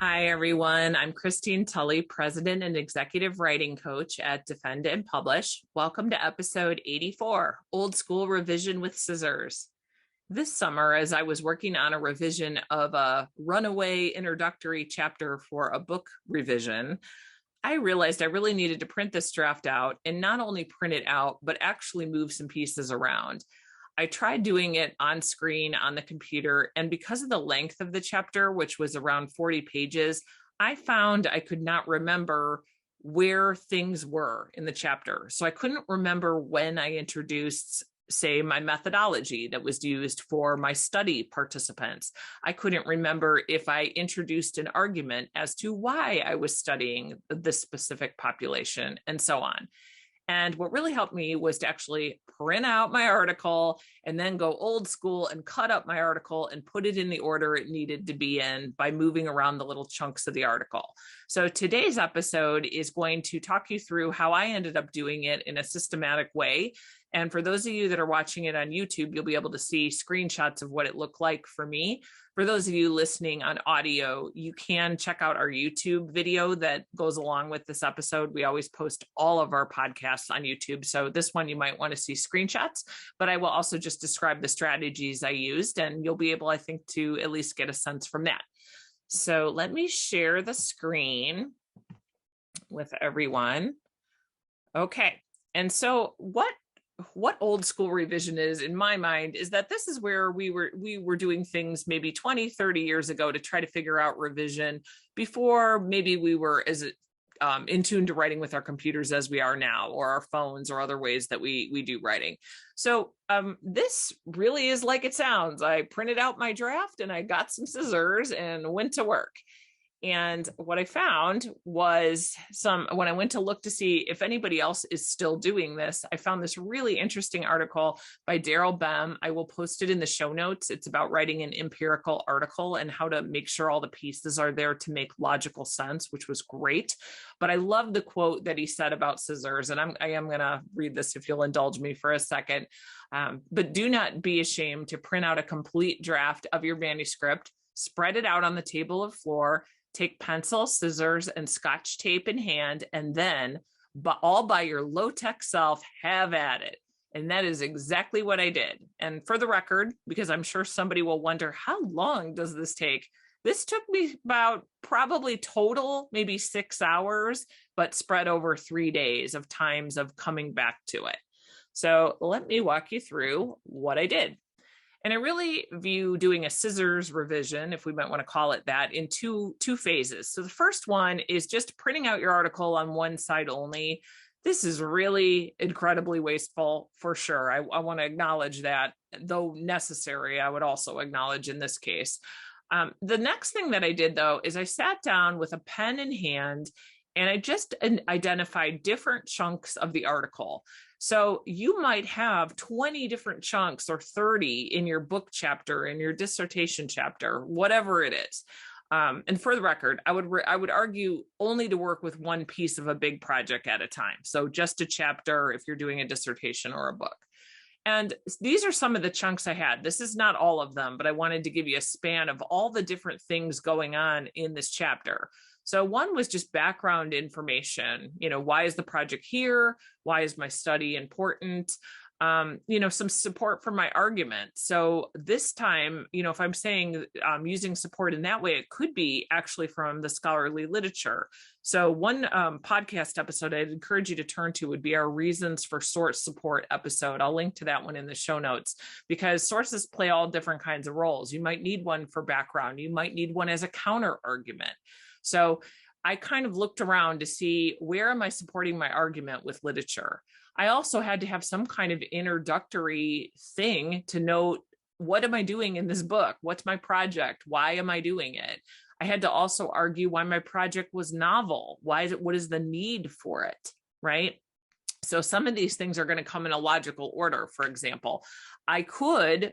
Hi, everyone. I'm Christine Tulley, President and Executive Writing Coach at Defend and Publish. Welcome to episode 84, Old School Revision with Scissors. This summer, as I was working on a revision of a runaway introductory chapter for a book revision, I realized I really needed to print this draft out and not only print it out, but actually move some pieces around. I tried doing it on screen on the computer, and because of the length of the chapter, which was around 40 pages, I found I could not remember where things were in the chapter. So I couldn't remember when I introduced, say, my methodology that was used for my study participants. I couldn't remember if I introduced an argument as to why I was studying this specific population, and so on. And what really helped me was to actually print out my article and then go old school and cut up my article and put it in the order it needed to be in by moving around the little chunks of the article. So today's episode is going to talk you through how I ended up doing it in a systematic way. And for those of you that are watching it on YouTube, you'll be able to see screenshots of what it looked like for me. For those of you listening on audio, you can check out our YouTube video that goes along with this episode. We always post all of our podcasts on YouTube. So this one, you might want to see screenshots, but I will also just describe the strategies I used, and you'll be able, I think, to at least get a sense from that. So let me share the screen with everyone. Okay. And so what old school revision is, in my mind, is that this is where we were doing things maybe 20, 30 years ago to try to figure out revision before maybe we were as in tune to writing with our computers as we are now, or our phones, or other ways that we do writing. So this really is like it sounds. I printed out my draft and I got some scissors and went to work. And what I found was when I went to look to see if anybody else is still doing this, I found this really interesting article by Daryl Bem. I will post it in the show notes. It's about writing an empirical article and how to make sure all the pieces are there to make logical sense, which was great. But I love the quote that he said about scissors. And I am going to read this if you'll indulge me for a second. But do not be ashamed to print out a complete draft of your manuscript, spread it out on the table of floor, take pencil, scissors, and Scotch tape in hand, and then, all by your low-tech self, have at it. And that is exactly what I did. And for the record, because I'm sure somebody will wonder, how long does this take? This took me about probably total, maybe 6 hours, but spread over 3 days of times of coming back to it. So let me walk you through what I did. And I really view doing a scissors revision, if we might want to call it that, in two phases. So the first one is just printing out your article on one side only. This is really incredibly wasteful, for sure. I want to acknowledge that, though necessary, I would also acknowledge in this case. The next thing that I did, though, is I sat down with a pen in hand and I just identified different chunks of the article. So you might have 20 different chunks or 30 in your book chapter, in your dissertation chapter, whatever it is. And for the record, I would argue only to work with one piece of a big project at a time. So just a chapter if you're doing a dissertation or a book. And these are some of the chunks I had. This is not all of them, but I wanted to give you a span of all the different things going on in this chapter. So one was just background information. Why is the project here? Why is my study important? Some support for my argument. So this time, if I'm saying using support in that way, it could be actually from the scholarly literature. So one podcast episode I'd encourage you to turn to would be our Reasons for Source Support episode. I'll link to that one in the show notes, because sources play all different kinds of roles. You might need one for background. You might need one as a counter argument. So I kind of looked around to see, where am I supporting my argument with literature? I also had to have some kind of introductory thing to note, what am I doing in this book? What's my project? Why am I doing it? I had to also argue why my project was novel. What is the need for it, right? So some of these things are going to come in a logical order. For example, I could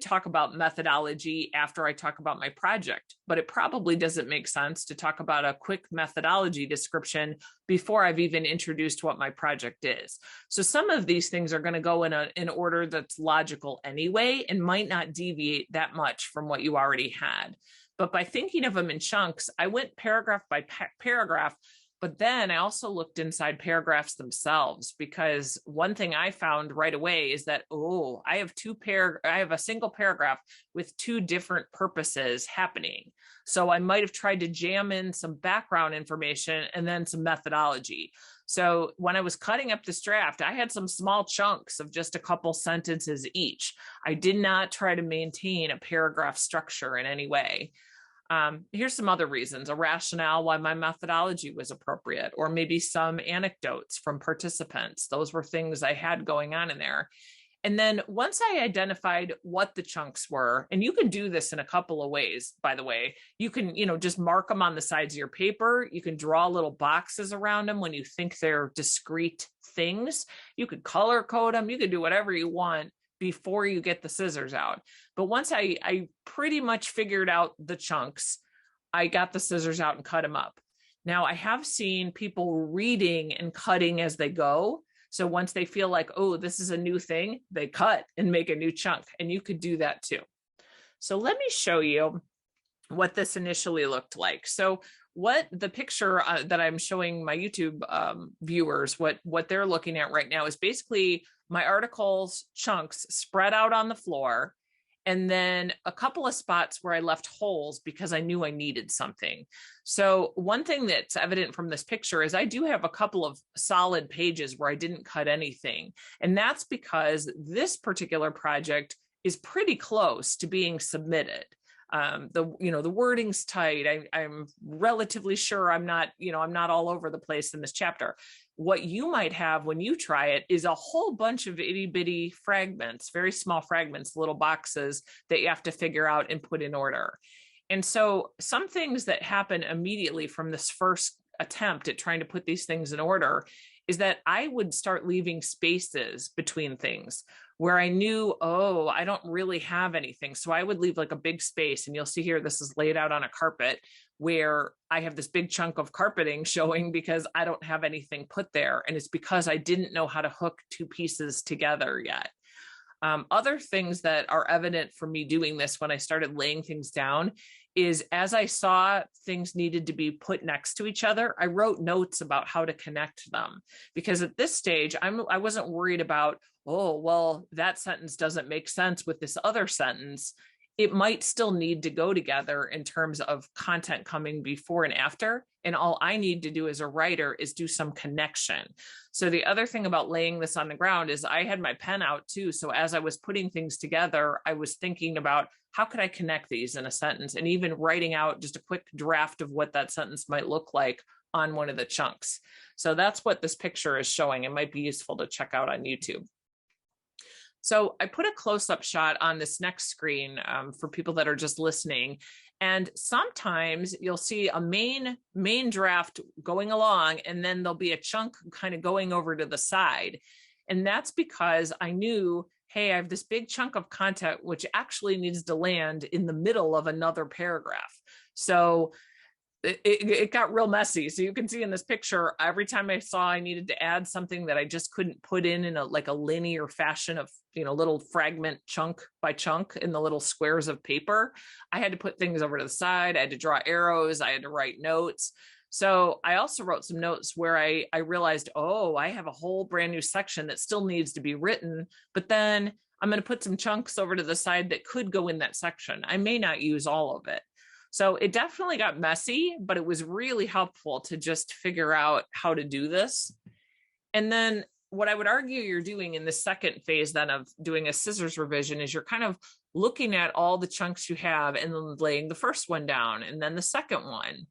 talk about methodology after I talk about my project, but it probably doesn't make sense to talk about a quick methodology description before I've even introduced what my project is. So some of these things are going to go in an order that's logical anyway, and might not deviate that much from what you already had. But by thinking of them in chunks, I went paragraph by paragraph. But then I also looked inside paragraphs themselves, because one thing I found right away is that, I have a single paragraph with two different purposes happening. So I might have tried to jam in some background information and then some methodology. So when I was cutting up this draft, I had some small chunks of just a couple sentences each. I did not try to maintain a paragraph structure in any way. Here's some other reasons: a rationale why my methodology was appropriate, or maybe some anecdotes from participants. Those were things I had going on in there. And then once I identified what the chunks were, and you can do this in a couple of ways, by the way, you can, just mark them on the sides of your paper. You can draw little boxes around them when you think they're discrete things. You could color code them. You could do whatever you want before you get the scissors out. But once I pretty much figured out the chunks, I got the scissors out and cut them up. Now, I have seen people reading and cutting as they go. So once they feel like, this is a new thing, they cut and make a new chunk, and you could do that too. So let me show you what this initially looked like. So what the picture that I'm showing my YouTube viewers, what they're looking at right now is basically my article's chunks spread out on the floor, and then a couple of spots where I left holes because I knew I needed something. So one thing that's evident from this picture is I do have a couple of solid pages where I didn't cut anything. And that's because this particular project is pretty close to being submitted. The wording's tight. I'm relatively sure I'm not all over the place in this chapter. What you might have when you try it is a whole bunch of itty bitty fragments, very small fragments, little boxes that you have to figure out and put in order. And so some things that happen immediately from this first attempt at trying to put these things in order is that I would start leaving spaces between things where I knew, I don't really have anything. So I would leave like a big space, and you'll see here, this is laid out on a carpet where I have this big chunk of carpeting showing because I don't have anything put there. And it's because I didn't know how to hook two pieces together yet. Other things that are evident for me doing this when I started laying things down is, as I saw things needed to be put next to each other, I wrote notes about how to connect them. Because at this stage, I wasn't worried about, that sentence doesn't make sense with this other sentence. It might still need to go together in terms of content coming before and after. And all I need to do as a writer is do some connection. So the other thing about laying this on the ground is I had my pen out too. So as I was putting things together, I was thinking about how could I connect these in a sentence, and even writing out just a quick draft of what that sentence might look like on one of the chunks. So that's what this picture is showing. It might be useful to check out on YouTube. So I put a close-up shot on this next screen for people that are just listening. And sometimes you'll see a main draft going along, and then there'll be a chunk kind of going over to the side. And that's because I knew, hey, I have this big chunk of content, which actually needs to land in the middle of another paragraph. So it got real messy. So you can see in this picture, every time I saw I needed to add something that I just couldn't put in a linear fashion of, little fragment chunk by chunk in the little squares of paper, I had to put things over to the side. I had to draw arrows. I had to write notes. So I also wrote some notes where I realized, I have a whole brand new section that still needs to be written, but then I'm going to put some chunks over to the side that could go in that section. I may not use all of it. So it definitely got messy, but it was really helpful to just figure out how to do this. And then what I would argue you're doing in the second phase then of doing a scissors revision is you're kind of looking at all the chunks you have and then laying the first one down and then the second one.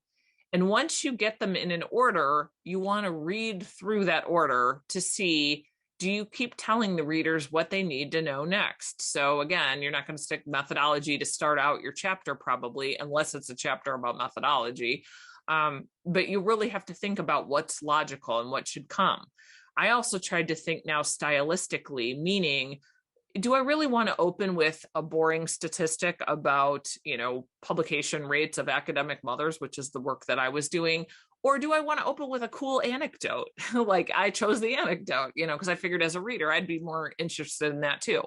And once you get them in an order, you want to read through that order to see, do you keep telling the readers what they need to know next? So again, you're not going to stick methodology to start out your chapter probably, unless it's a chapter about methodology. But you really have to think about what's logical and what should come. I also tried to think now stylistically, meaning, do I really want to open with a boring statistic about, publication rates of academic mothers, which is the work that I was doing? Or do I want to open with a cool anecdote? Like I chose the anecdote, because I figured as a reader, I'd be more interested in that too.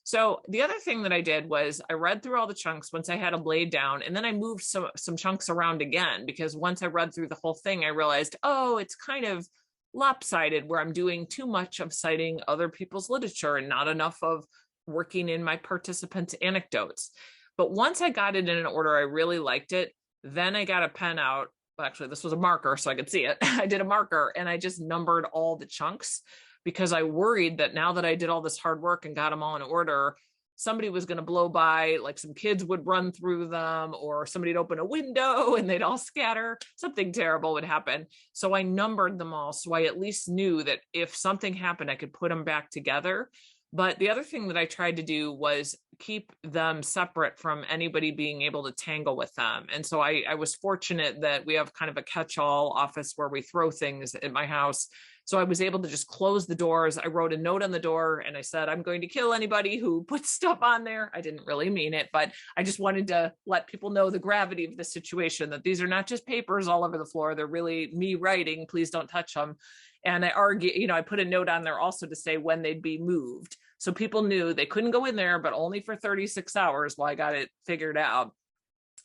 So the other thing that I did was I read through all the chunks once I had them laid down, and then I moved some chunks around again, because once I read through the whole thing, I realized, oh, it's kind of lopsided where I'm doing too much of citing other people's literature and not enough of working in my participants' anecdotes. But once I got it in an order, I really liked it. Then I got a pen out. Well, actually, this was a marker so I could see it. I did a marker and I just numbered all the chunks, because I worried that now that I did all this hard work and got them all in order, somebody was going to blow by, like some kids would run through them, or somebody'd open a window and they'd all scatter. Something terrible would happen. So I numbered them all, so I at least knew that if something happened, I could put them back together. But the other thing that I tried to do was keep them separate from anybody being able to tangle with them. And so I was fortunate that we have kind of a catch-all office where we throw things at my house. So I was able to just close the doors. I wrote a note on the door and I said, I'm going to kill anybody who puts stuff on there. I didn't really mean it, but I just wanted to let people know the gravity of the situation, that these are not just papers all over the floor. They're really me writing. Please don't touch them. And I put a note on there also to say when they'd be moved. So people knew they couldn't go in there, but only for 36 hours while I got it figured out.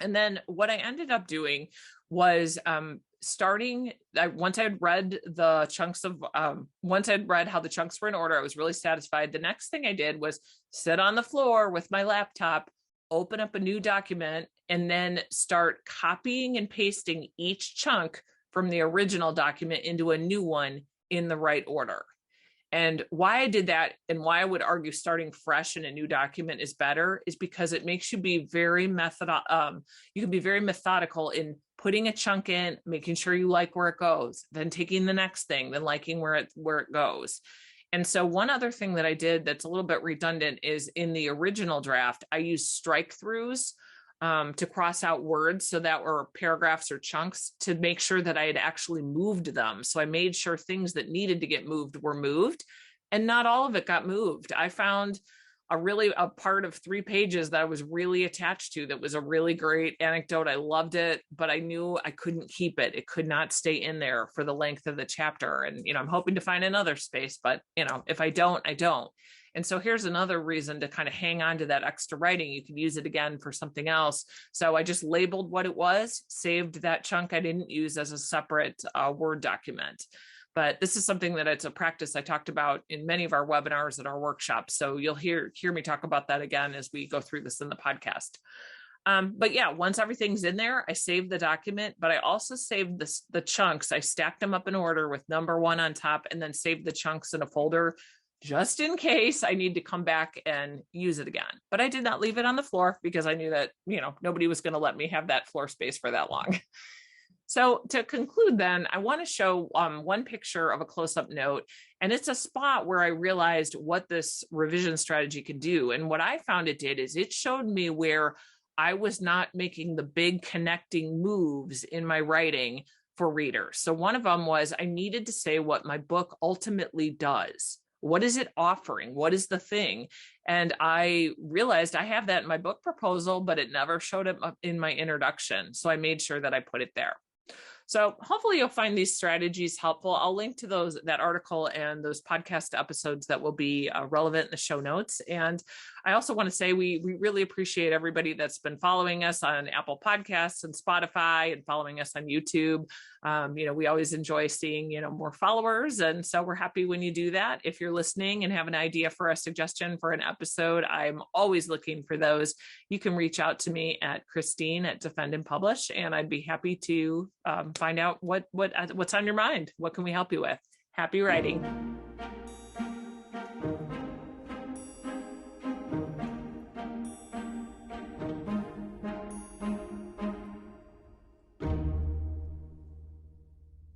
And then what I ended up doing was once I had read the chunks of, once I'd read how the chunks were in order, I was really satisfied. The next thing I did was sit on the floor with my laptop, open up a new document, and then start copying and pasting each chunk from the original document into a new one in the right order. And why I did that, and why I would argue starting fresh in a new document is better, is because it makes you be very you can be very methodical in putting a chunk in, making sure you like where it goes, then taking the next thing, then liking where it goes. And so one other thing that I did that's a little bit redundant is in the original draft, I used strike throughs to cross out words, so that were paragraphs or chunks, to make sure that I had actually moved them. So I made sure things that needed to get moved were moved, and not all of it got moved. I found a part of 3 pages that I was really attached to, that was a really great anecdote. I loved it, but I knew I couldn't keep it. It could not stay in there for the length of the chapter. And, I'm hoping to find another space, but, if I don't, I don't. And so here's another reason to kind of hang on to that extra writing. You can use it again for something else. So I just labeled what it was, saved that chunk I didn't use as a separate Word document. But this is something that it's a practice I talked about in many of our webinars and our workshops. So you'll hear me talk about that again as we go through this in the podcast. But yeah, once everything's in there, I saved the document, but I also saved the chunks. I stacked them up in order with number 1 on top, and then saved the chunks in a folder just in case I need to come back and use it again. But I did not leave it on the floor, because I knew that, nobody was going to let me have that floor space for that long. So to conclude then, I want to show one picture of a close-up note, and it's a spot where I realized what this revision strategy could do. And what I found it did is it showed me where I was not making the big connecting moves in my writing for readers. So one of them was I needed to say what my book ultimately does. What is it offering? What is the thing? And I realized I have that in my book proposal, but it never showed up in my introduction. So I made sure that I put it there. So hopefully you'll find these strategies helpful. I'll link to that article and those podcast episodes that will be relevant in the show notes. And I also want to say we really appreciate everybody that's been following us on Apple Podcasts and Spotify, and following us on YouTube. We always enjoy seeing, more followers. And so we're happy when you do that. If you're listening and have an idea for a suggestion for an episode, I'm always looking for those. You can reach out to me at Christine at Defend and Publish, and I'd be happy to find out what's on your mind. What can we help you with? Happy writing.